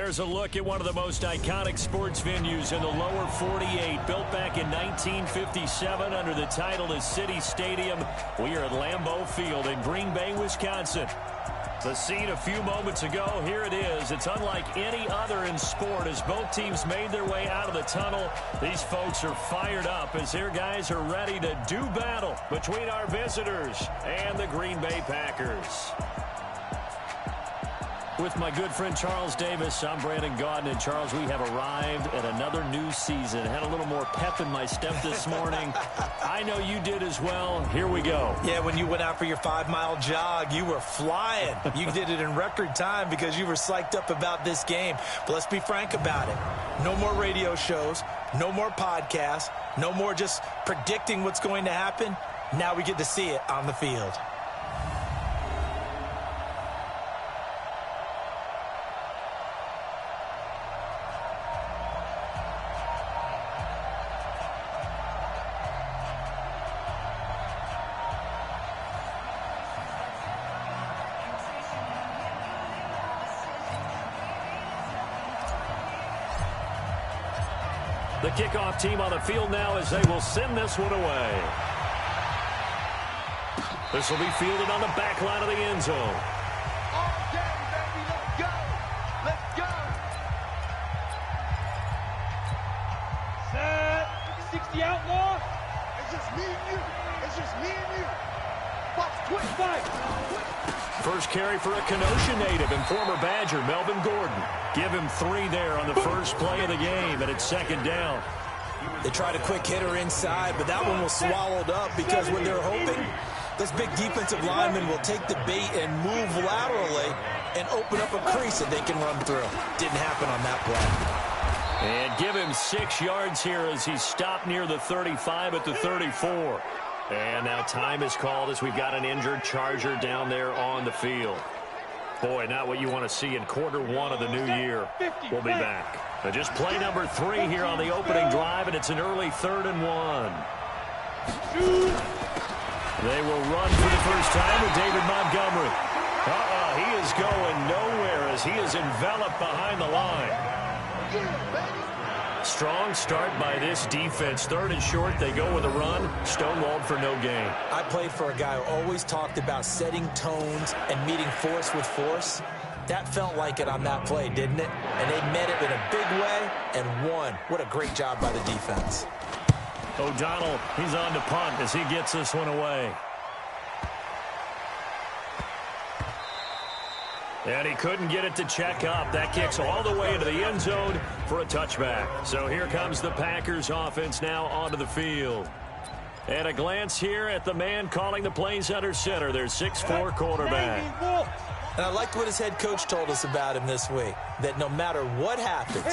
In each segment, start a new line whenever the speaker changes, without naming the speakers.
There's a look at one of the most iconic sports venues in the lower 48, built back in 1957 under the title of City Stadium. We are at Lambeau Field in Green Bay, Wisconsin. The scene a few moments ago, here it is. It's unlike any other in sport as both teams made their way out of the tunnel. These folks are fired up as their guys are ready to do battle between our visitors and the Green Bay Packers. With my good friend Charles Davis, I'm Brandon Gaudin. And Charles, we have arrived at another new season. Had a little more pep in my step this morning. I know you did as well. Here we go.
Yeah, when you went out for your 5-mile jog, you were flying. You did it in record time because you were psyched up about this game. But let's be frank about it. No more radio shows, no more podcasts, no more just predicting what's going to happen. Now we get to see it on the field.
The kickoff team on the field now as they will send this one away. This will be fielded on the back line of the end zone.
All day, baby, let's go. Let's go. Set. 60 outlaw. It's just me and you. It's just me and you. Watch, twitch, fight.
First carry for a Kenosha native and former Badger, Melvin Gordon. Give him 3 there on the first play of the game, and it's second down.
They tried a quick hitter inside, but that one was swallowed up because what they're hoping, this big defensive lineman will take the bait and move laterally and open up a crease that they can run through. Didn't happen on that play.
And give him 6 yards here as he stopped near the 35 at the 34. And now time is called as we've got an injured Charger down there on the field. Boy, not what you want to see in quarter 1 of the new year. We'll be back. Now just play number 3 here on the opening drive, and it's an early 3rd and 1. They will run for the first time with David Montgomery. He is going nowhere as he is enveloped behind the line. Strong start by this defense. 3rd and short, they go with a run. Stonewalled for no gain.
I played for a guy who always talked about setting tones and meeting force with force. That felt like it on that play, didn't it? And they met it in a big way and won. What a great job by the defense.
O'Donnell, he's on to punt as he gets this one away. And he couldn't get it to check up. That kicks all the way into the end zone for a touchback. So here comes the Packers offense now onto the field. And a glance here at the man calling the plays under center, their 6'4" quarterback.
And I liked what his head coach told us about him this week, that no matter what happens,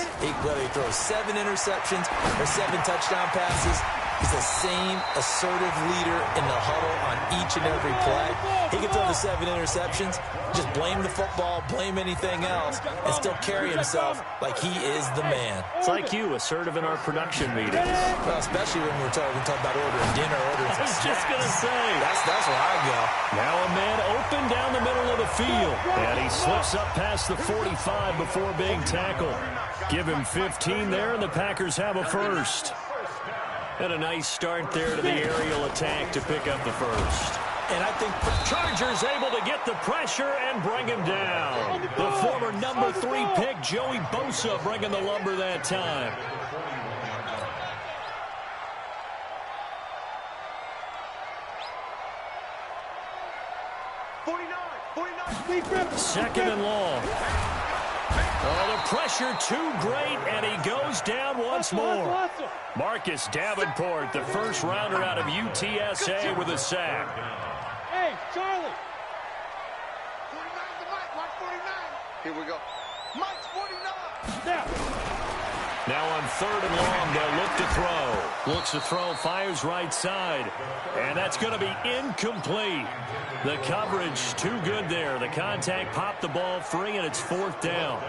whether he throws 7 interceptions or 7 touchdown passes, he's the same assertive leader in the huddle on each and every play. He can throw the 7 interceptions, just blame the football, blame anything else, and still carry himself like he is the man.
It's like you, assertive in our production meetings.
Well, especially when we're talking about ordering dinner, ordering
I was just going to say.
That's where I go.
Now a man open down the middle of the field. And he slips up past the 45 before being tackled. Give him 15 there, and the Packers have a first. And a nice start there to the aerial attack to pick up the first.
And I think
Chargers able to get the pressure and bring him down. The former number 3 pick, Joey Bosa, bringing the lumber that time. Second and long. Oh, the pressure too great, and he goes down once more. Marcus Davenport, the first rounder out of UTSA with a sack.
Hey, Charlie. 49 to Mike. Watch 49. Here we go. Mike's 49.
Now on 3rd and long, they'll look to throw. Looks to throw, fires right side. And that's going to be incomplete. The coverage too good there. The contact popped the ball free, and it's 4th down.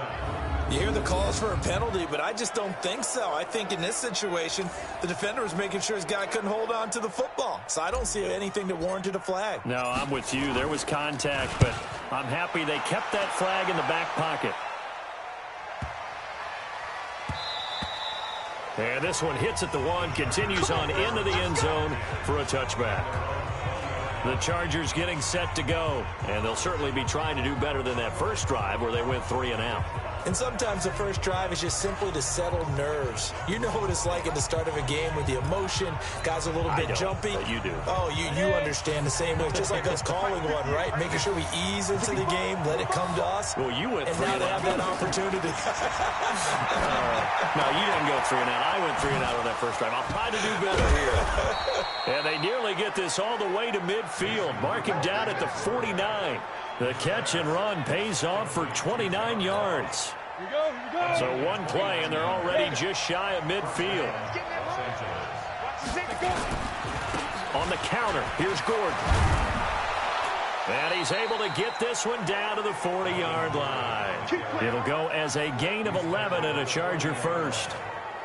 You hear the calls for a penalty, but I just don't think so. I think in this situation, the defender was making sure his guy couldn't hold on to the football. So I don't see anything that warranted a flag.
No, I'm with you. There was contact, but I'm happy they kept that flag in the back pocket. And this one hits at the 1, continues on into the end zone for a touchback. The Chargers getting set to go, and they'll certainly be trying to do better than that first drive where they went 3 and out.
And sometimes the first drive is just simply to settle nerves. You know what it's like at the start of a game with the emotion. Guys are a little bit jumpy.
You do.
Oh, you understand the same way. Just like us calling one, right? Making sure we ease into the game, let it come to us.
Well, you went
and
3
now
and
they
out.
have that opportunity.
No, you didn't go 3 and out. I went 3 and out on that first drive. I'll try to do better here. And they nearly get this all the way to midfield. Mark him down at the 49. The catch and run pays off for 29 yards.
Here we go.
So one play, and they're already just shy of midfield. On the counter, here's Gordon. And he's able to get this one down to the 40-yard line. It'll go as a gain of 11 and a Charger first.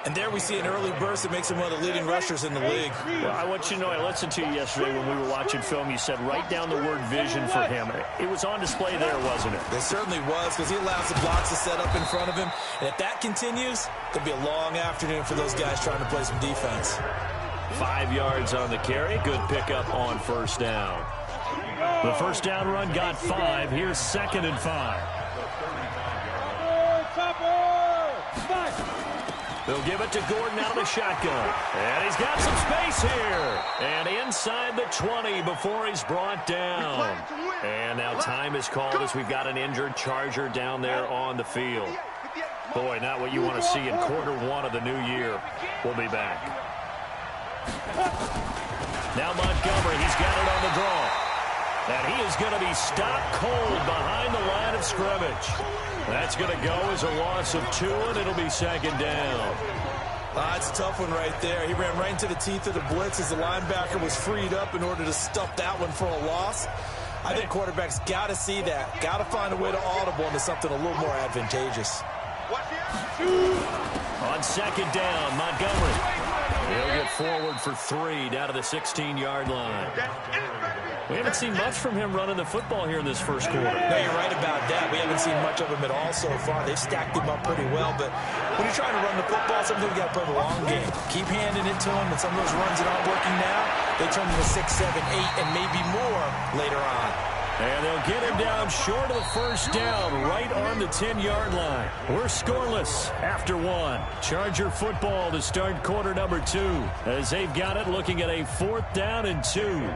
And there we see an early burst that makes him one of the leading rushers in the league.
Well, I want you to know, I listened to you yesterday when we were watching film. You said write down the word vision for him. It was on display there, wasn't it?
It certainly was, because he allows the blocks to set up in front of him. And if that continues, it'll be a long afternoon for those guys trying to play some defense.
5 yards on the carry. Good pickup on first down. The first down run got 5. Here's 2nd and 5. They'll give it to Gordon out of the shotgun. And he's got some space here. And inside the 20 before he's brought down. And now time is called as we've got an injured Charger down there on the field. Boy, not what you want to see in quarter 1 of the new year. We'll be back. Now Montgomery, he's got it on the draw. And he is going to be stopped cold behind the line of scrimmage. That's going to go as a loss of 2, and it'll be 2nd down.
It's a tough one right there. He ran right into the teeth of the blitz as the linebacker was freed up in order to stuff that one for a loss. I think quarterbacks got to see that. Got to find a way to audible into something a little more advantageous.
On 2nd down, Montgomery. He'll get forward for 3 down to the 16-yard line. We haven't seen much from him running the football here in this first quarter.
No, you're right about that. We haven't seen much of him at all so far. They've stacked him up pretty well, but when you're trying to run the football, sometimes you got to play the long game. Keep handing it to him, and some of those runs that aren't working now, they turn into 6, 7, 8, and maybe more later on.
And they'll get him down short of the first down, right on the 10-yard line. We're scoreless after 1. Charger football to start quarter number 2, as they've got it looking at a 4th down and 2.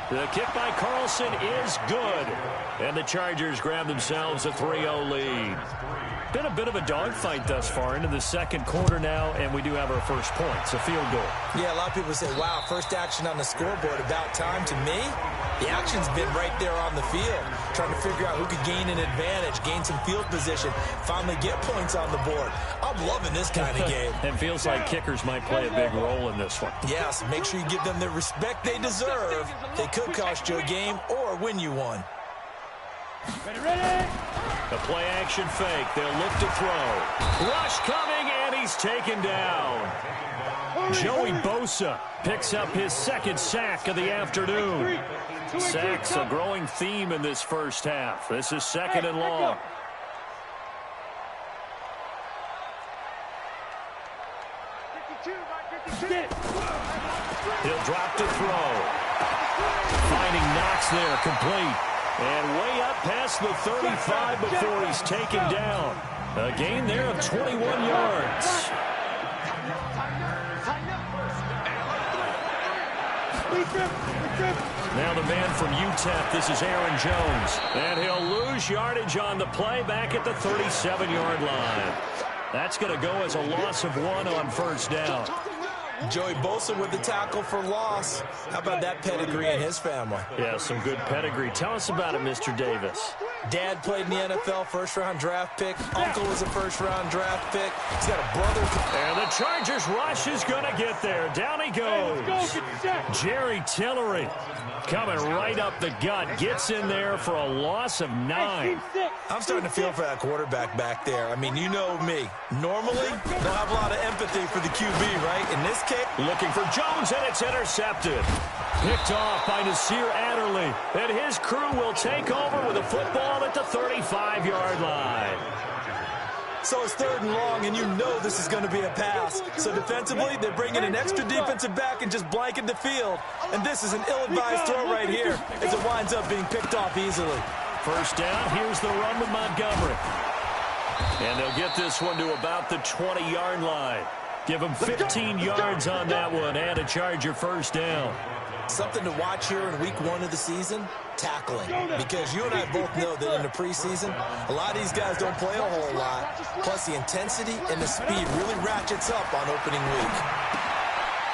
The kick by Carlson is good. And the Chargers grab themselves a 3-0 lead. Been a bit of a dogfight thus far into the second quarter now, and we do have our first point. It's a field goal.
Yeah, a lot of people say, wow, first action on the scoreboard, about time. To me, the action's been right there on the field, trying to figure out who could gain an advantage, gain some field position, finally get points on the board. I'm loving this kind of game.
It feels like kickers might play a big role in this one.
Yes, make sure you give them the respect they deserve. They could cost you a game or win you one.
Ready?
A play-action fake. They'll look to throw. Rush coming, and he's taken down. Joey Bosa picks up his 2nd sack of the afternoon. Sacks a growing theme in this first half. This is 2nd and long. He'll drop to throw. Finding Knox there, complete. And way up past the 35 before he's taken down. A gain there of 21 yards. Now the man from UTEP, this is Aaron Jones. And he'll lose yardage on the play back at the 37-yard line. That's going to go as a loss of 1 on first down.
Joey Bosa with the tackle for loss. How about that pedigree in his family?
Yeah, some good pedigree. Tell us about it, Mr. Davis.
Dad played in the NFL, first-round draft pick. Uncle was a first-round draft pick. He's got a brother.
And the Chargers rush is going to get there. Down he goes. Jerry Tillery coming right up the gut. Gets in there for a loss of 9.
I'm starting to feel for that quarterback back there. I mean, you know me. Normally, don't have a lot of empathy for the QB, right? In this case,
looking for Jones, and it's intercepted. Picked off by Nasir Adderley. And his crew will take over with a football at the 35-yard line.
so it's 3rd and long, and you know this is going to be a pass. So defensively, they bring in an extra defensive back and just blanket the field. And this is an ill-advised throw right here as it winds up being picked off easily.
First down, here's the run with Montgomery. And they'll get this one to about the 20-yard line. Give them 15 yards on that one and a Charger first down.
Something to watch here in week 1 of the season, tackling. Because you and I both know that in the preseason, a lot of these guys don't play a whole lot. Plus, the intensity and the speed really ratchets up on opening week.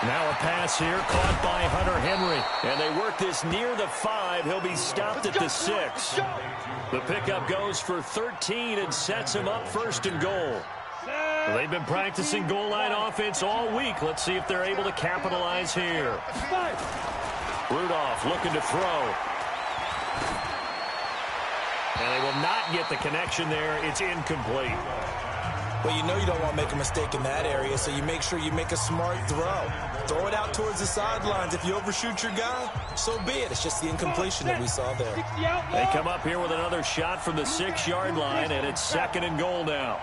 Now a pass here caught by Hunter Henry. And they work this near the 5. He'll be stopped at the 6. The pickup goes for 13 and sets him up 1st and goal. They've been practicing goal line offense all week. Let's see if they're able to capitalize here. Rudolph looking to throw. And they will not get the connection there. It's incomplete.
Well, you know you don't want to make a mistake in that area, so you make sure you make a smart throw. Throw it out towards the sidelines. If you overshoot your guy, so be it. It's just the incompletion that we saw there.
They come up here with another shot from the 6-yard line, and it's 2nd and goal now.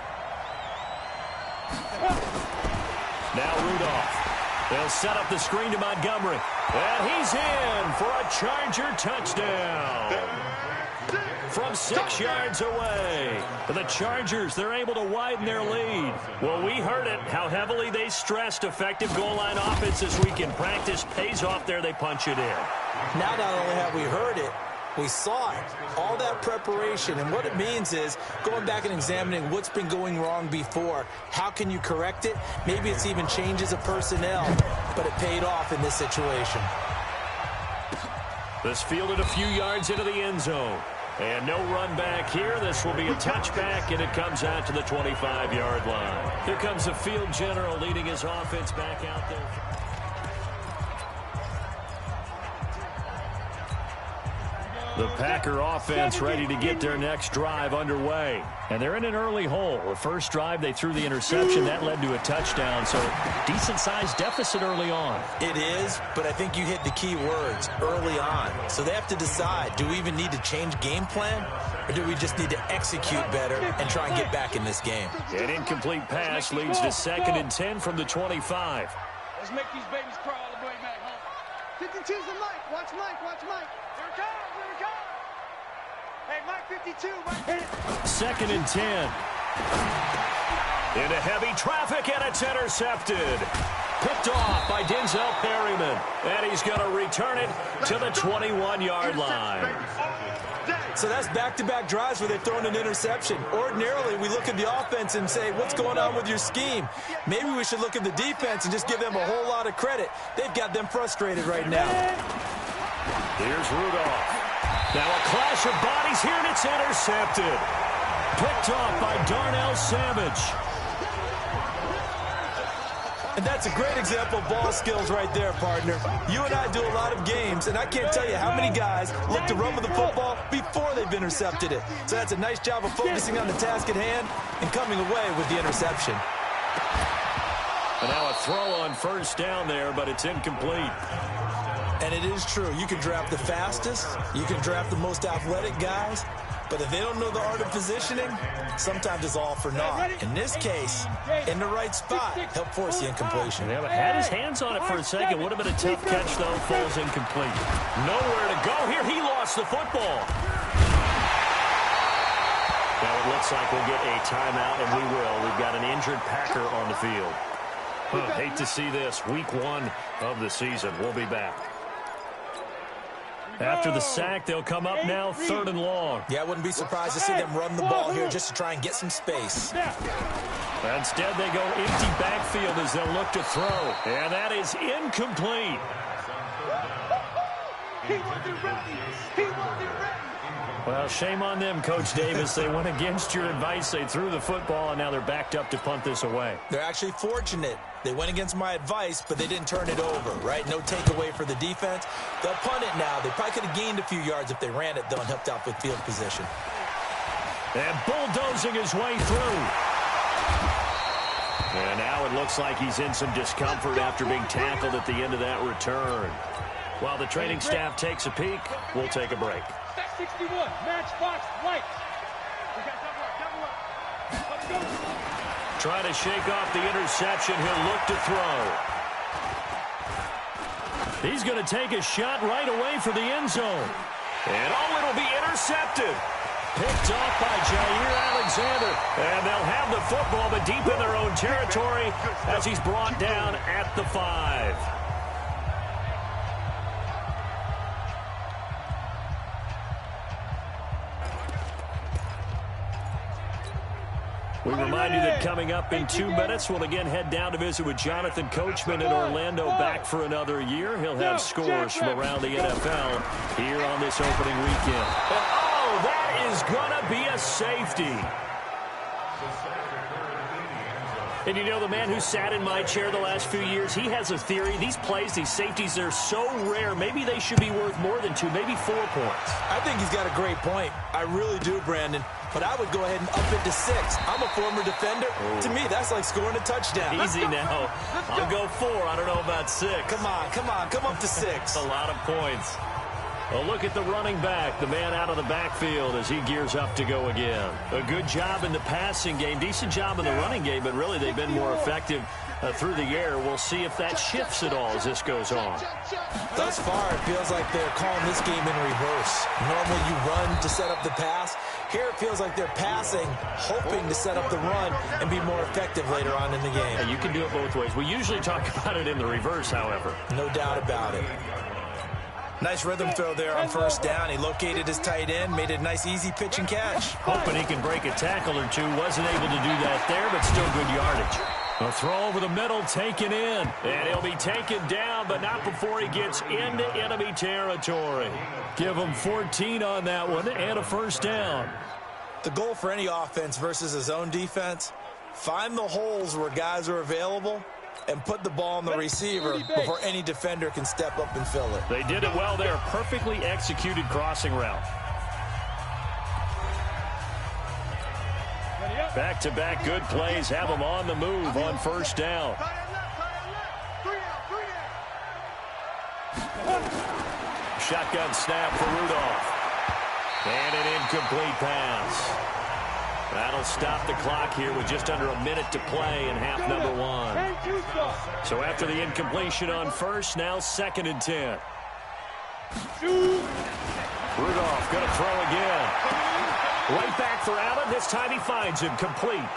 Now Rudolph. They'll set up the screen to Montgomery. And he's in for a Charger touchdown. From 6 yards away. The Chargers, they're able to widen their lead. Well, we heard it, how heavily they stressed effective goal line offense this week in practice. Pays off there, they punch it in.
Now not only have we heard it, we saw it. All that preparation. And what it means is going back and examining what's been going wrong before. How can you correct it? Maybe it's even changes of personnel. But it paid off in this situation.
This fielded a few yards into the end zone. And no run back here. This will be a touchback, and it comes out to the 25-yard line. Here comes the field general leading his offense back out there. The Packer offense ready to get their next drive underway. And they're in an early hole. The first drive, they threw the interception. That led to a touchdown. So decent-sized deficit early on.
It is, but I think you hit the key words, early on. So they have to decide, do we even need to change game plan? Or do we just need to execute better and try and get back in this game?
An incomplete pass leads to 2nd and 10 from the 25.
Let's make these babies crawl all the way back home. 52's the Mike. Watch Mike. Watch Mike. Here it comes. Here it comes. Hey, Mike 52. Mike.
2nd and 10. Into heavy traffic, and it's intercepted. Picked off by Denzel Perryman. And he's going to return it to the 21-yard line.
So that's back-to-back drives where they've thrown an interception. Ordinarily, we look at the offense and say, what's going on with your scheme? Maybe we should look at the defense and just give them a whole lot of credit. They've got them frustrated right now.
Here's Rudolph. Now a clash of bodies here, and it's intercepted. Picked off by Darnell Savage.
And that's a great example of ball skills right there, partner. You and I do a lot of games, and I can't tell you how many guys look to run with the football before they've intercepted it. So that's a nice job of focusing on the task at hand and coming away with the interception.
And now a throw on first down there, but it's incomplete.
And it is true. You can draft the fastest. You can draft the most athletic guys. But if they don't know the art of positioning, sometimes it's all for naught. In this case, in the right spot, help force the incompletion.
Yeah, but had his hands on it for a second. Would have been a tough catch, though. Falls incomplete. Nowhere to go here. He lost the football. Now it looks like we'll get a timeout, and we will. We've got an injured Packer on the field. Hate to see this. Week 1 of the season. We'll be back. After the sack, they'll come up now 3rd and long.
Yeah, I wouldn't be surprised to see them run the ball here just to try and get some space.
Instead, they go empty backfield as they'll look to throw. And that is incomplete.
He wasn't ready. He wasn't ready.
Well, shame on them, Coach Davis. They went against your advice. They threw the football, and now they're backed up to punt this away.
They're actually fortunate. They went against my advice, but they didn't turn it over, right? No takeaway for the defense. They'll punt it now. They probably could have gained a few yards if they ran it, though, and helped out with field position.
And bulldozing his way through. And now it looks like he's in some discomfort after being tackled at the end of that return. While the training staff takes a peek, we'll take a break.
61, matchbox lights. We got double up. Let's go.
Trying to shake off the interception. He'll look to throw. He's going to take a shot right away for the end zone. And it'll be intercepted. Picked off by Jair Alexander. And they'll have the football, but deep in their own territory as he's brought down at the 5. We remind you that coming up in 2 minutes, we'll again head down to visit with Jonathan Coachman in Orlando, back for another year. He'll have scores from around the NFL here on this opening weekend. And, oh, that is going to be a safety. And you know, the man who sat in my chair the last few years, he has a theory. These plays, these safeties, they're so rare. Maybe they should be worth more than 2, maybe 4 points.
I think he's got a great point. I really do, Brandon. But I would go ahead and up it to 6. I'm a former defender. Oh. To me, that's like scoring a touchdown.
Easy now. I'll go 4. I don't know about 6.
Come on. Come up to 6.
A lot of points. Well, look at the running back, the man out of the backfield as he gears up to go again. A good job in the passing game, decent job in the running game, but really they've been more effective through the air. We'll see if that shifts at all as this goes on.
Thus far, it feels like they're calling this game in reverse. Normally you run to set up the pass. Here it feels like they're passing, hoping to set up the run and be more effective later on in the game.
Yeah, you can do it both ways. We usually talk about it in the reverse, however.
No doubt about it. Nice rhythm throw there on first down. He located his tight end, made a nice easy pitch and catch.
Hoping he can break a tackle or two. Wasn't able to do that there, but still good yardage. A throw over the middle, taken in. And he'll be taken down, but not before he gets into enemy territory. Give him 14 on that one and a first down.
The goal for any offense versus his own defense, find the holes where guys are available and put the ball on the receiver before any defender can step up and fill it.
They did it well there. Perfectly executed crossing route. Back-to-back good plays have them on the move on first down. Shotgun snap for Rudolph. And an incomplete pass. That'll stop the clock here with just under a minute to play in half number 1. So after the incompletion on first, now 2nd and 10. Rudolph going to throw again. Right back for Allen. This time he finds him complete.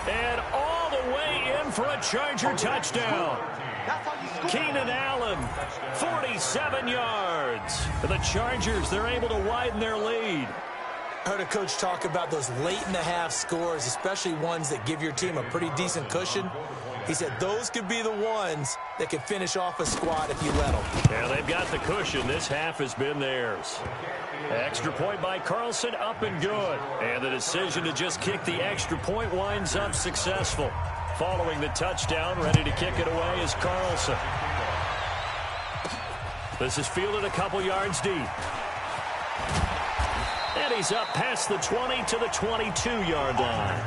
And all the way in for a Charger touchdown. Keenan Allen, 47 yards. For the Chargers, they're able to widen their lead.
I heard a coach talk about those late-in-the-half scores, especially ones that give your team a pretty decent cushion. He said those could be the ones that could finish off a squad if you let them.
Yeah, they've got the cushion. This half has been theirs. Extra point by Carlson, up and good. And the decision to just kick the extra point winds up successful. Following the touchdown, ready to kick it away is Carlson. This is fielded a couple yards deep. And he's up past the 20 to the 22-yard line.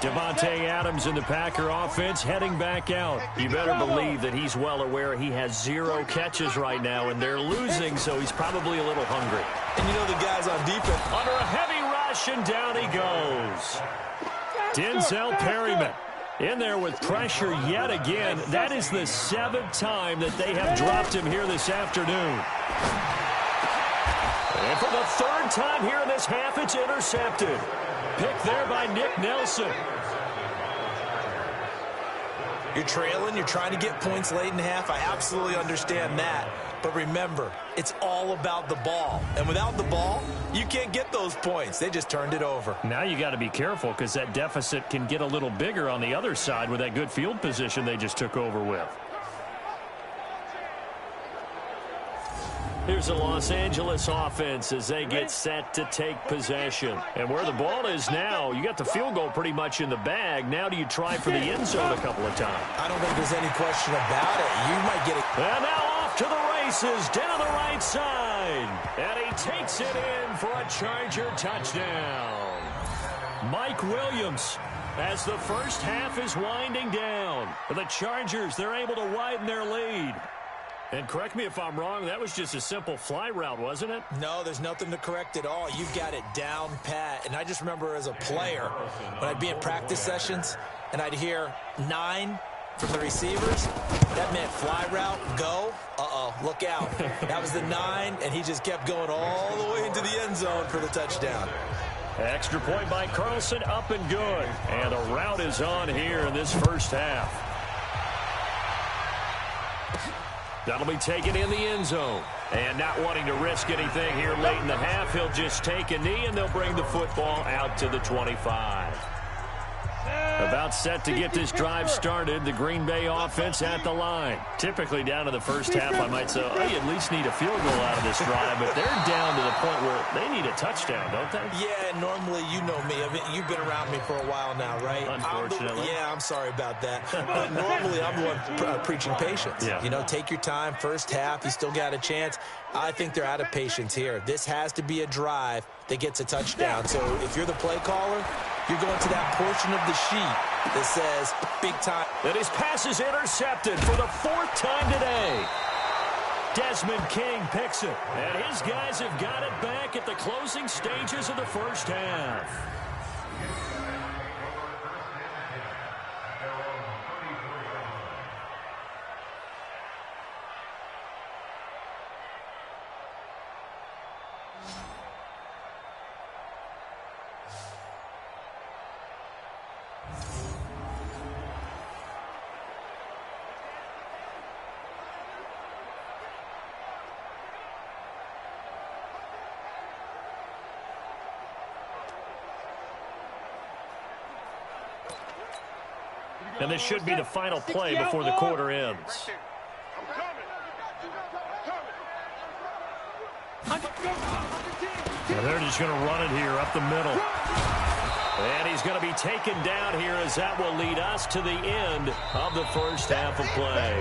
Devontae Adams in the Packer offense heading back out. You better believe that he's well aware he has 0 catches right now, and they're losing, so he's probably a little hungry.
And you know the guys on defense.
Under a heavy rush, and down he goes. Denzel Perryman in there with pressure yet again. That is the 7th time that they have dropped him here this afternoon. And for the 3rd time here in this half, it's intercepted. Pick there by Nick Nelson.
You're trailing. You're trying to get points late in half. I absolutely understand that. But remember, it's all about the ball. And without the ball, you can't get those points. They just turned it over.
Now you got to be careful because that deficit can get a little bigger on the other side with that good field position they just took over with. Here's the Los Angeles offense as they get set to take possession. And where the ball is now, you got the field goal pretty much in the bag. Now do you try for the end zone a couple of times?
I don't think there's any question about it. You might get it.
And now off to the races down the right side. And he takes it in for a Charger touchdown. Mike Williams, as the first half is winding down. For the Chargers, they're able to widen their lead. And correct me if I'm wrong, that was just a simple fly route, wasn't it?
No, there's nothing to correct at all. You've got it down pat. And I just remember as a player, when I'd be in practice sessions and I'd hear 9 from the receivers, that meant fly route, go. Uh-oh, look out. That was the 9, and he just kept going all the way into the end zone for the touchdown.
Extra point by Carlson, up and good. And the route is on here in this first half. That'll be taken in the end zone. And not wanting to risk anything here late in the half, he'll just take a knee, and they'll bring the football out to the 25. About set to get this drive started, the Green Bay offense at the line. Typically down to the first half, I might say, oh, you at least need a field goal out of this drive, but they're down to the point where they need a touchdown, don't they?
Yeah, normally you know me. You've been around me for a while now, right?
Unfortunately.
I'm sorry about that. But normally I'm the one preaching patience.
Yeah.
You know, take your time, first half, you still got a chance. I think they're out of patience here. This has to be a drive that gets a touchdown. So if you're the play caller, you're going to that portion of the sheet that says big time.
And his pass is intercepted for the 4th time today. Desmond King picks it. And his guys have got it back at the closing stages of the first half. And this should be the final play before the quarter ends. And they're just going to run it here up the middle. And he's going to be taken down here as that will lead us to the end of the first half of play.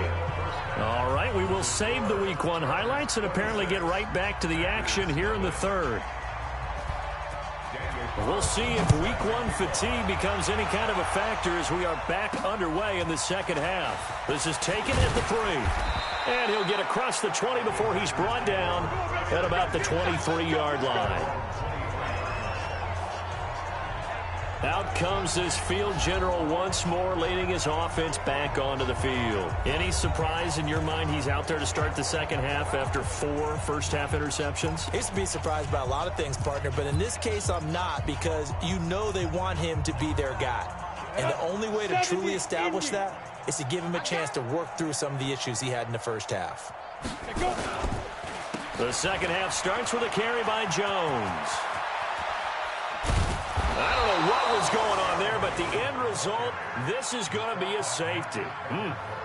All right, we will save the Week 1 highlights and apparently get right back to the action here in the third. We'll see if Week 1 fatigue becomes any kind of a factor as we are back underway in the second half. This is taken at the 3. And he'll get across the 20 before he's brought down at about the 23-yard line. Out comes this field general once more, leading his offense back onto the field. Any surprise in your mind he's out there to start the second half after 4 first-half interceptions?
I used to be surprised by a lot of things, partner, but in this case I'm not, because you know they want him to be their guy. And the only way to truly establish that is to give him a chance to work through some of the issues he had in the first half.
The second half starts with a carry by Jones. I don't know what was going on there, but the end result, this is going to be a safety.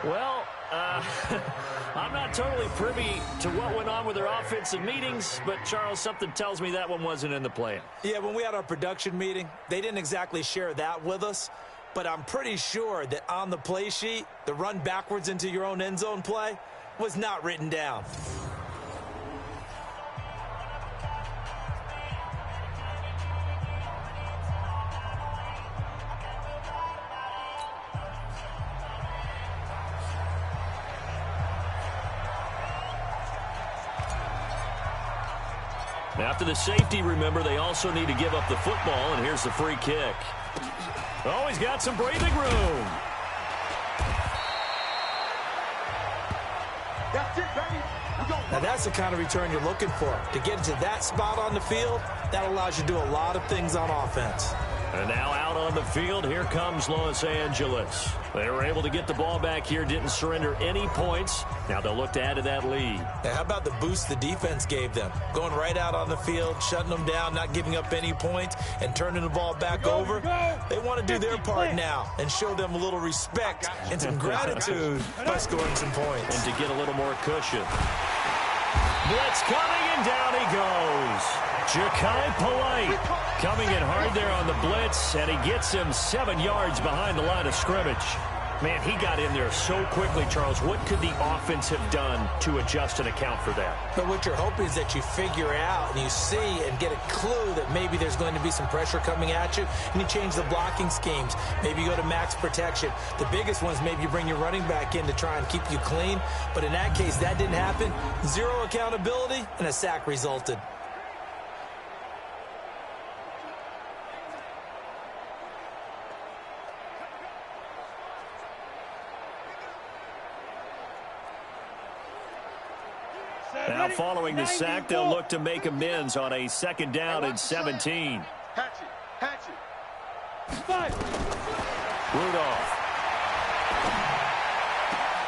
Well, I'm not totally privy to what went on with their offensive meetings, but, Charles, something tells me that one wasn't in the plan.
Yeah, when we had our production meeting, they didn't exactly share that with us, but I'm pretty sure that on the play sheet, the run backwards into your own end zone play was not written down.
After the safety, remember, they also need to give up the football, and here's the free kick. Oh, he's got some breathing room.
That's it, baby.
Now, that's the kind of return you're looking for. To get into that spot on the field, that allows you to do a lot of things on offense.
And now out on the field, here comes Los Angeles. They were able to get the ball back here, didn't surrender any points. Now they'll look to add to that lead.
Now, how about the boost the defense gave them? Going right out on the field, shutting them down, not giving up any points, and turning the ball back over. They want to do their part now and show them a little respect and some gratitude by scoring some points.
And to get a little more cushion. Blitz coming, and down he goes. Ja'Kai Polite coming in hard there on the blitz, and he gets him 7 yards behind the line of scrimmage. Man, he got in there so quickly, Charles. What could the offense have done to adjust and account for that?
But what you're hoping is that you figure out and you see and get a clue that maybe there's going to be some pressure coming at you, and you change the blocking schemes. Maybe you go to max protection. The biggest one is maybe you bring your running back in to try and keep you clean. But in that case, that didn't happen. Zero accountability, and a sack resulted.
Now following the sack, they'll look to make amends on a 2nd down and 17.
Hatchet.
Rudolph.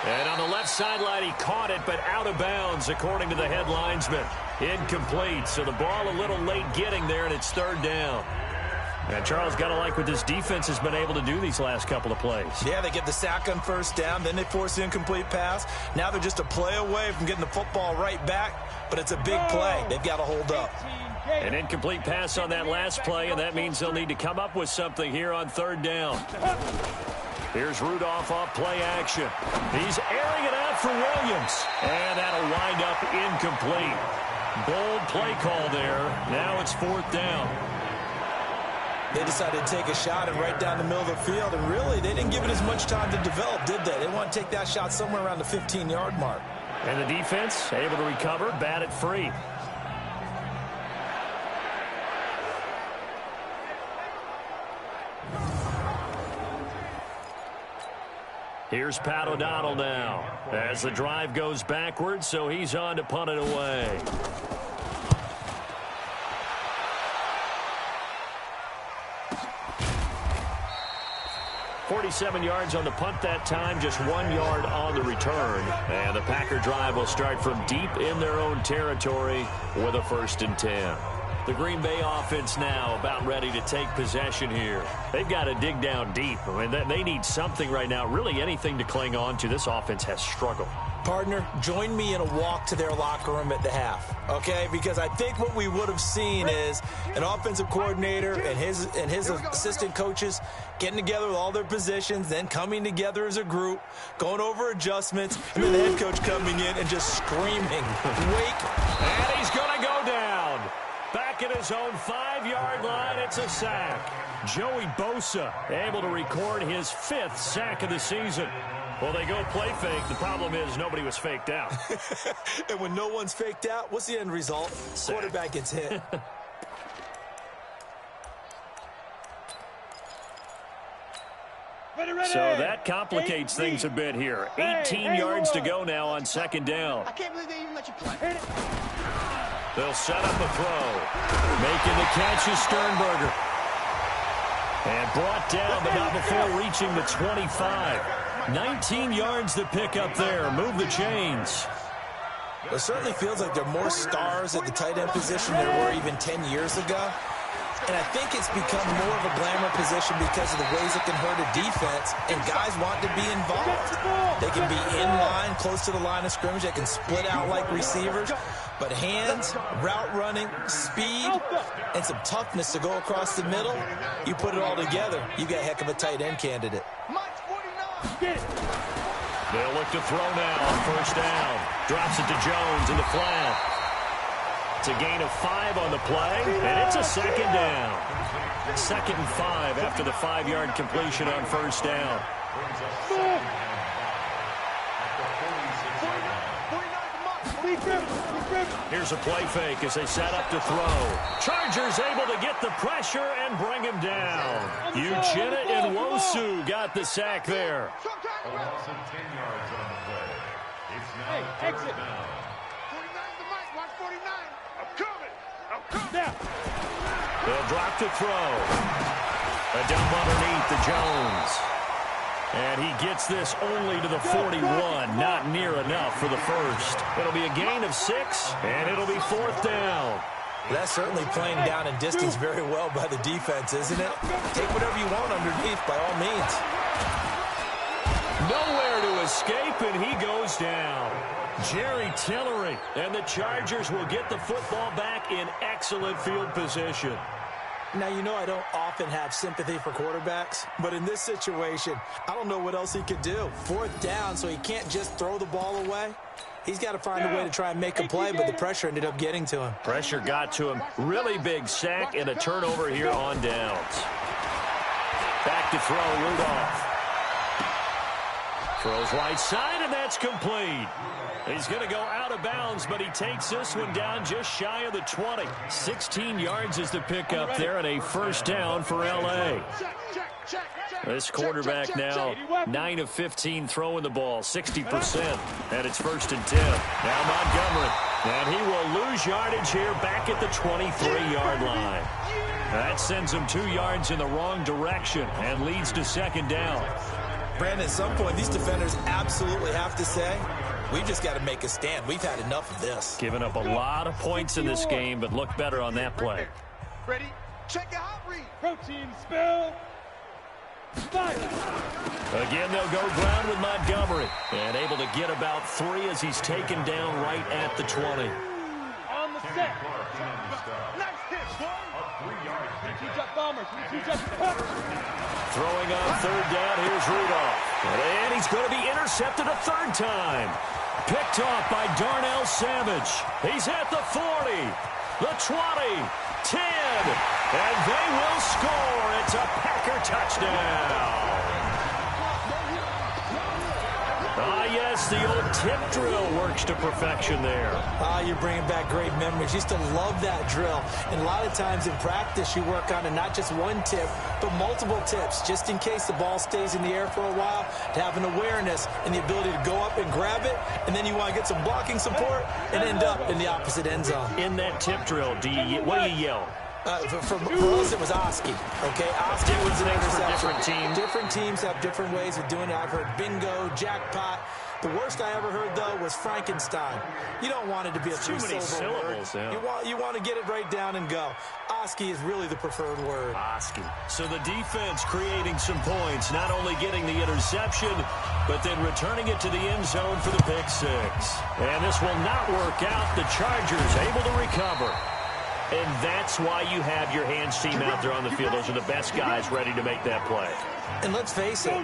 And on the left sideline, he caught it, but out of bounds, according to the head linesman. Incomplete, so the ball a little late getting there, and it's 3rd down. And Charles, got to like what this defense has been able to do these last couple of plays.
Yeah, they get the sack on 1st down, then they force the incomplete pass. Now they're just a play away from getting the football right back, but it's a big play. They've got to hold up.
An incomplete pass on that last play, and that means they'll need to come up with something here on 3rd down. Here's Rudolph off play action. He's airing it out for Williams, and that'll wind up incomplete. Bold play call there. Now it's 4th down.
They decided to take a shot and right down the middle of the field, and really, they didn't give it as much time to develop, did they? They want to take that shot somewhere around the 15-yard mark.
And the defense able to recover, bat it free. Here's Pat O'Donnell now as the drive goes backwards, so he's on to punt it away. .47 yards on the punt that time, just 1 yard on the return. And the Packer drive will start from deep in their own territory with a 1st and 10. The Green Bay offense now about ready to take possession here. They've got to dig down deep. I mean, they need something right now, really anything to cling on to. This offense has struggled.
Partner, join me in a walk to their locker room at the half, okay? Because I think what we would have seen is an offensive coordinator and his assistant coaches getting together with all their positions, then coming together as a group, going over adjustments, and then the head coach coming in and just screaming, wake.
And he's going to go down. Back at his own 5-yard line, it's a sack. Joey Bosa able to record his 5th sack of the season. Well, they go play fake. The problem is nobody was faked out.
And when no one's faked out, what's the end result?
Sack.
Quarterback gets hit.
So that complicates things a bit here. 18 yards to go now on 2nd down.
I can't believe they even let you play.
They'll set up a throw. Making the catch is Sternberger. And brought down, but not before reaching the 25. 19 yards to pick up there. Move the chains.
It certainly feels like there are more stars at the tight end position than there were even 10 years ago. And I think it's become more of a glamour position because of the ways it can hurt a defense, and guys want to be involved. They can be in line, close to the line of scrimmage. They can split out like receivers. But hands, route running, speed, and some toughness to go across the middle, you put it all together, you got a heck of a tight end candidate.
They'll look to throw now on 1st down. Drops it to Jones in the flat. It's a gain of 5 on the play, and it's a 2nd down. 2nd and 5 after the 5-yard completion on 1st down. Here's a play fake as they set up to throw. Chargers able to get the pressure and bring him down. Uchenna Nwosu got the sack there.
A loss of 10 yards on the play. It's now exit. 49's the mic. Watch 49. I'm coming. Now.
They'll drop to throw. A dump underneath to Jones. And he gets this only to the 41. Not near enough for the first. It'll be a gain of 6, and it'll be 4th down.
That's certainly playing down and distance very well by the defense, isn't it? Take whatever you want underneath, by all means.
Nowhere to escape, and he goes down. Jerry Tillery, and the Chargers will get the football back in excellent field position.
Now, you know I don't often have sympathy for quarterbacks, but in this situation, I don't know what else he could do. 4th down, so he can't just throw the ball away. He's got to find a way to try and make a play, but the pressure ended up getting to him.
Pressure got to him. Really big sack and a turnover here on downs. Back to throw, Rudolph. Throws right side, and that's complete. He's going to go out of bounds, but he takes this one down just shy of the 20. 16 yards is the pickup there, and a 1st down for L.A. This quarterback now 9 of 15 throwing the ball, 60%, and it's 1st and 10. Now Montgomery, and he will lose yardage here back at the 23-yard line. That sends him 2 yards in the wrong direction and leads to 2nd down.
Brandon, at some point, these defenders absolutely have to say, we've just got to make a stand. We've had enough of this.
Giving up a lot of points in this game, but look better on that play.
Ready? Check the hot read.
Protein spill.
Again, they'll go ground with Montgomery. And able to get about 3 as he's taken down right at the 20.
On the set.
Nice hit, boy.
2-jump bombers. 2-jump.
Throwing on 3rd down, here's Rudolph. And he's going to be intercepted a 3rd time. Picked off by Darnell Savage. He's at the 40, the 20, 10, and they will score. It's a Packer touchdown. Yes, the old tip drill works to perfection there.
You're bringing back great memories. Used to love that drill. And a lot of times in practice, you work on it, not just one tip, but multiple tips, just in case the ball stays in the air for a while, to have an awareness and the ability to go up and grab it, and then you want to get some blocking support and end up in the opposite end zone.
In that tip drill, what do you yell?
For us, it was Oski. Okay, Oski was an interception.
Different teams.
Different teams have different ways of doing it. I've heard bingo, jackpot. The worst I ever heard, though, was Frankenstein. You don't want it to be a three-syllable word.
Yeah.
You want to get it right down and go. Oski is really the preferred word.
Oski. So the defense creating some points, not only getting the interception, but then returning it to the end zone for the pick 6. And this will not work out. The Chargers able to recover. And that's why you have your hands team out there on the field. Those are the best guys ready to make that play.
And let's face it,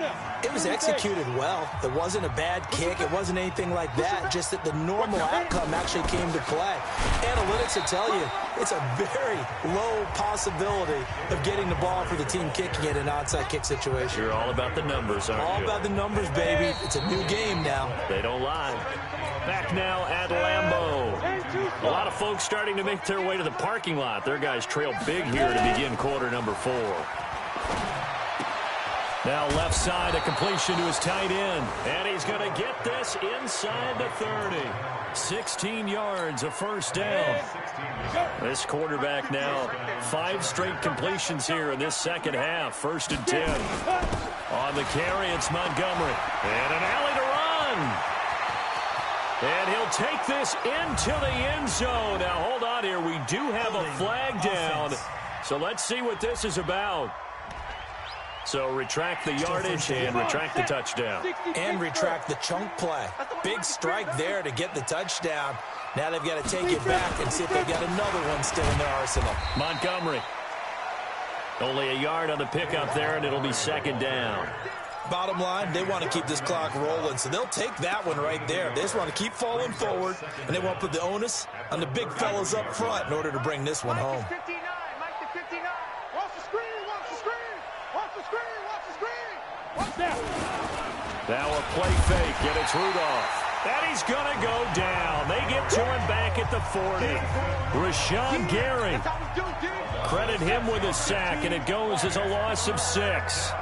it was executed well. It wasn't a bad kick. It wasn't anything like that. Just that the normal outcome actually came to play. Analytics will tell you it's a very low possibility of getting the ball for the team kicking it in an onside kick situation.
You're all about the numbers, aren't you?
All about the numbers, baby. It's a new game now.
They don't lie. Back now at Lambeau. A lot of folks starting to make their way to the parking lot. Their guys trail big here to begin quarter number 4. Now left side, a completion to his tight end. And he's going to get this inside the 30. 16 yards, a 1st down. This quarterback now 5 straight completions here in this second half. 1st and 10. On the carry, it's Montgomery. And an alley to run. And he'll take this into the end zone. Now, hold on here. We do have a flag down. So let's see what this is about. So retract the yardage and retract the touchdown.
And retract the chunk play. Big strike there to get the touchdown. Now they've got to take it back and see if they've got another one still in their arsenal.
Montgomery. Only a yard on the pickup there, and it'll be 2nd down.
Bottom line, they want to keep this clock rolling, so they'll take that one right there. They just want to keep falling forward, and they want to put the onus on the big fellas up front in order to bring this one home.
Mike to 59. Watch the screen, watch the screen. Watch the screen, watch the screen. Watch that.
Now a play fake, and it's Rudolph. And he's going to go down. They get to him back at the 40. Rashawn Gary. Credit him with a sack, and it goes as a loss of 6.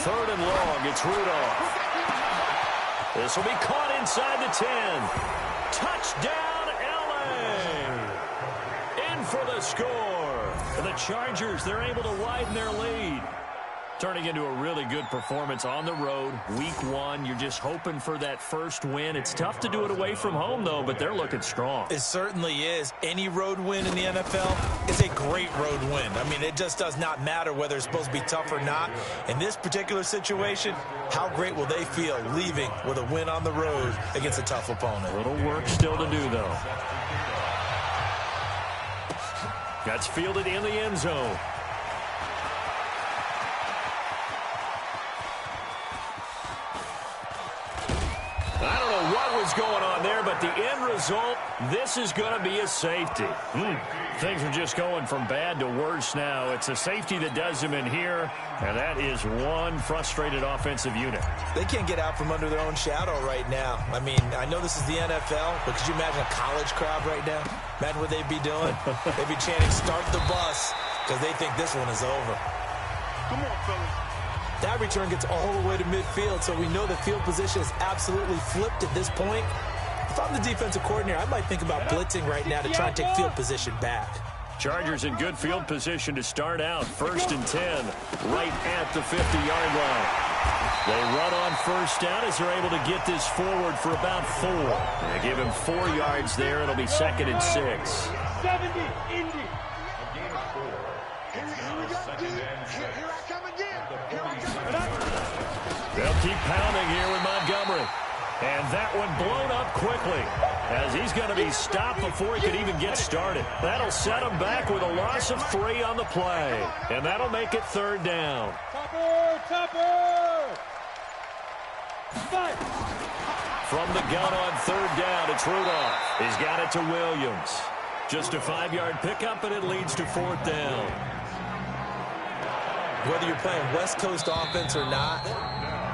Third and long, it's Rudolph. This will be caught inside the 10. Touchdown, L.A. for the score. The Chargers, they're able to widen their lead. Turning into a really good performance on the road. Week 1, you're just hoping for that first win. It's tough to do it away from home, though, but they're looking strong.
It certainly is. Any road win in the NFL is a great road win. I mean, it just does not matter whether it's supposed to be tough or not. In this particular situation, how great will they feel leaving with a win on the road against a tough opponent?
A little work still to do, though. That's fielded in the end zone. I don't know what was going on there, but the end result, this is going to be a safety. Things are just going from bad to worse now. It's a safety that does them in here, and that is one frustrated offensive unit.
They can't get out from under their own shadow right now. I mean, I know this is the NFL, but could you imagine a college crowd right now? Imagine what they'd be doing. They'd be chanting, "Start the bus," because they think this one is over.
Come on, fellas.
That return gets all the way to midfield, so we know the field position is absolutely flipped at this point. If I'm the defensive coordinator, I might think about blitzing right now to try and take field position back.
Chargers in good field position to start out. 1st and 10, right at the 50-yard line. They run on first down as they're able to get this forward for about 4. They give him 4 yards there. It'll be 2nd and 6.
70, Indy.
They'll keep pounding here with Montgomery. And that one blown up quickly as he's going to be stopped before he could even get started. That'll set him back with a loss of 3 on the play. And that'll make it 3rd down.
Topper! Fight!
From the gun on 3rd down, it's Rudolph. He's got it to Williams. Just a 5-yard pickup, and it leads to 4th down.
Whether you're playing West Coast offense or not,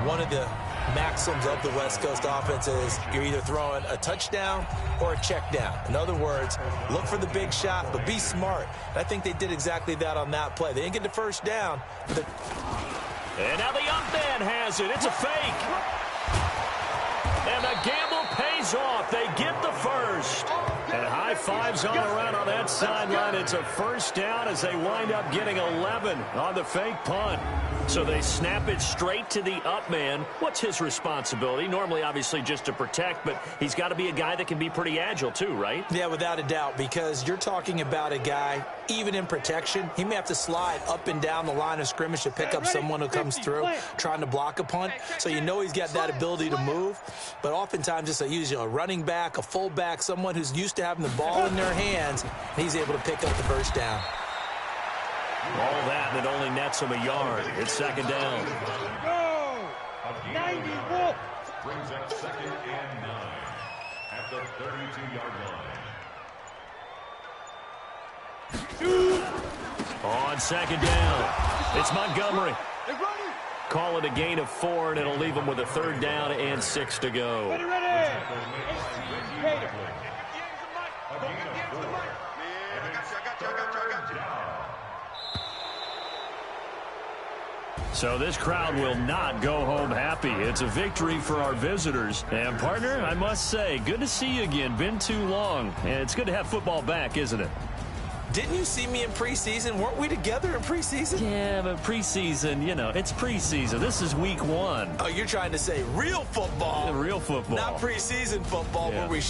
one of the maxims of the West Coast offense is you're either throwing a touchdown or a check down. In other words, look for the big shot, but be smart. And I think they did exactly that on that play. They didn't get the first down.
And now the up man has it. It's a fake. And the gamble pays off. They get the first. And high fives all around on that sideline. It's a 1st down as they wind up getting 11 on the fake punt. So they snap it straight to the up man. What's his responsibility? Normally, obviously, just to protect, but he's got to be a guy that can be pretty agile too, right?
Yeah, without a doubt, because you're talking about a guy, even in protection, he may have to slide up and down the line of scrimmage to pick up someone who comes through trying to block a punt. So you know he's got that ability to move, but oftentimes it's usually a running back, a fullback, someone who's used to having the ball in their hands, and he's able to pick up the first down.
All that, and it only nets him a yard. It's 2nd down.
Go! 90, Wolf!
Brings up 2nd and 9 at the 32-yard line.
On 2nd down, it's Montgomery. Call it a gain of 4, and it'll leave him with a 3rd down and 6 to go.
Ready!
So this crowd will not go home happy. It's a victory for our visitors. And, partner, I must say, good to see you again. Been too long. And it's good to have football back, isn't it?
Didn't you see me in preseason? Weren't we together in preseason?
Yeah, but preseason, you know, it's preseason. This is week 1.
Oh, you're trying to say real football.
Real football.
Not preseason football where we